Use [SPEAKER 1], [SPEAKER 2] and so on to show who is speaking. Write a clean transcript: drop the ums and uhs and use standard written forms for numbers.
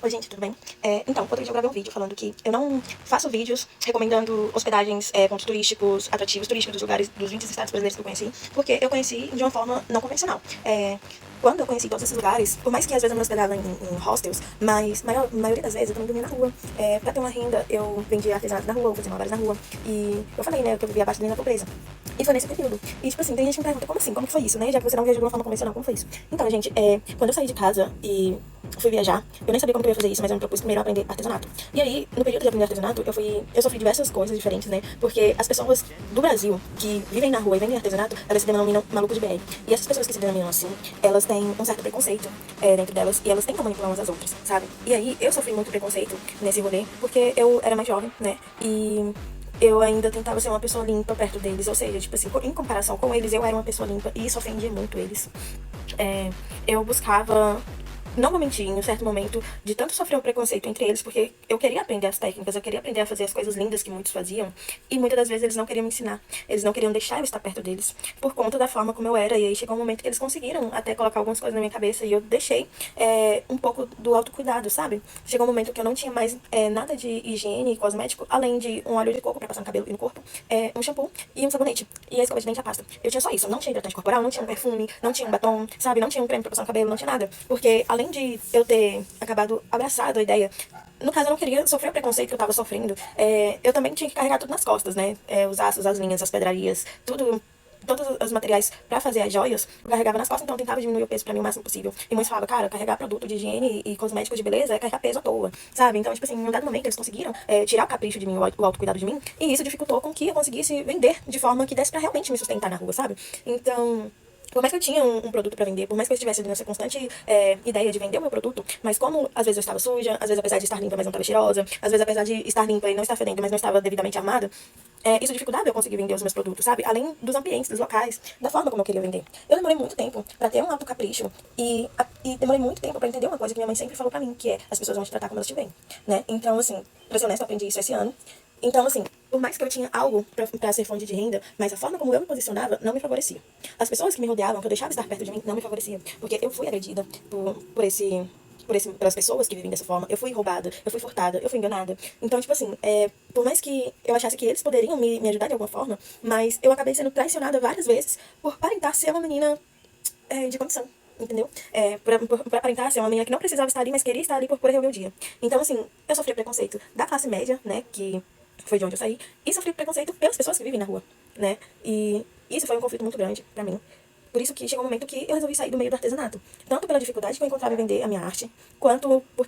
[SPEAKER 1] Oi gente, tudo bem? Então, outro dia eu gravei um vídeo falando que eu não faço vídeos recomendando hospedagens, pontos turísticos, atrativos turísticos dos lugares dos 20 estados brasileiros que eu conheci, porque eu conheci de uma forma não convencional. Quando eu conheci todos esses lugares, por mais que às vezes eu me hospedava em hostels, mas maioria das vezes eu também dormia na rua. Pra ter uma renda, eu vendia artesanato na rua, eu fazia malabares na rua, e eu falei, né, que eu vivia abaixo da pobreza. E foi nesse período. E, tipo assim, tem gente que me pergunta, como assim? Como que foi isso, né? Já que você não viajou de uma forma convencional, como foi isso? Então, gente, quando eu saí de casa e fui viajar, eu nem sabia como que eu ia fazer isso, mas eu me propus primeiro a aprender artesanato. E aí, no período de aprender artesanato, eu sofri diversas coisas diferentes, né? Porque as pessoas do Brasil que vivem na rua e vendem artesanato, elas se denominam malucos de BR. E essas pessoas que se denominam assim, elas têm um certo preconceito dentro delas, e elas tentam manipular umas às outras, sabe? E aí, eu sofri muito preconceito nesse rolê, porque eu era mais jovem, né? E eu ainda tentava ser uma pessoa limpa perto deles, ou seja, tipo assim, em comparação com eles, eu era uma pessoa limpa, e isso ofendia muito eles. Eu buscava, não vou mentir, em um certo momento, de tanto sofrer um preconceito entre eles, porque eu queria aprender as técnicas, eu queria aprender a fazer as coisas lindas que muitos faziam, e muitas das vezes eles não queriam me ensinar, eles não queriam deixar eu estar perto deles, por conta da forma como eu era, e aí chegou um momento que eles conseguiram até colocar algumas coisas na minha cabeça, e eu deixei um pouco do autocuidado, sabe? Chegou um momento que eu não tinha mais nada de higiene e cosmético, além de um óleo de coco pra passar no cabelo e no corpo, um shampoo e um sabonete, e a escova de dente e a pasta. Eu tinha só isso, não tinha hidratante corporal, não tinha um perfume, não tinha um batom, sabe? Não tinha um creme pra passar no cabelo, não tinha nada, porque além de eu ter acabado abraçado a ideia, no caso eu não queria sofrer o preconceito que eu tava sofrendo, eu também tinha que carregar tudo nas costas, né? Os aços, as linhas, as pedrarias, tudo, todos os materiais pra fazer as joias, eu carregava nas costas, então eu tentava diminuir o peso pra mim o máximo possível. E muitos falavam, cara, carregar produto de higiene e cosméticos de beleza é carregar peso à toa, sabe? Então, tipo assim, em um dado momento eles conseguiram tirar o capricho de mim, o autocuidado de mim, e isso dificultou com que eu conseguisse vender de forma que desse pra realmente me sustentar na rua, sabe? Então, por mais que eu tinha um produto pra vender, por mais que eu estivesse nessa constante ideia de vender o meu produto, mas como às vezes eu estava suja, às vezes apesar de estar limpa, mas não estava cheirosa, às vezes apesar de estar limpa e não estar fedendo, mas não estava devidamente armada, isso dificultava eu conseguir vender os meus produtos, sabe? Além dos ambientes, dos locais, da forma como eu queria vender. Eu demorei muito tempo pra ter um alto capricho e demorei muito tempo pra entender uma coisa que minha mãe sempre falou pra mim, que é as pessoas vão te tratar como elas te veem, né? Então, assim, pra ser honesta, eu aprendi isso esse ano. Então, assim, por mais que eu tinha algo pra ser fonte de renda, mas a forma como eu me posicionava não me favorecia. As pessoas que me rodeavam, que eu deixava estar perto de mim, não me favoreciam. Porque eu fui agredida pelas pessoas que vivem dessa forma. Eu fui roubada, eu fui furtada, eu fui enganada. Então, tipo assim, por mais que eu achasse que eles poderiam me ajudar de alguma forma, mas eu acabei sendo traicionada várias vezes por aparentar ser uma menina de condição. Entendeu? Por aparentar ser uma menina que não precisava estar ali, mas queria estar ali por pura rebeldia. Então, assim, eu sofri preconceito da classe média, né? Que foi de onde eu saí, e sofri preconceito pelas pessoas que vivem na rua, né? E isso foi um conflito muito grande pra mim. Por isso que chegou um momento que eu resolvi sair do meio do artesanato. Tanto pela dificuldade que eu encontrava em vender a minha arte, quanto por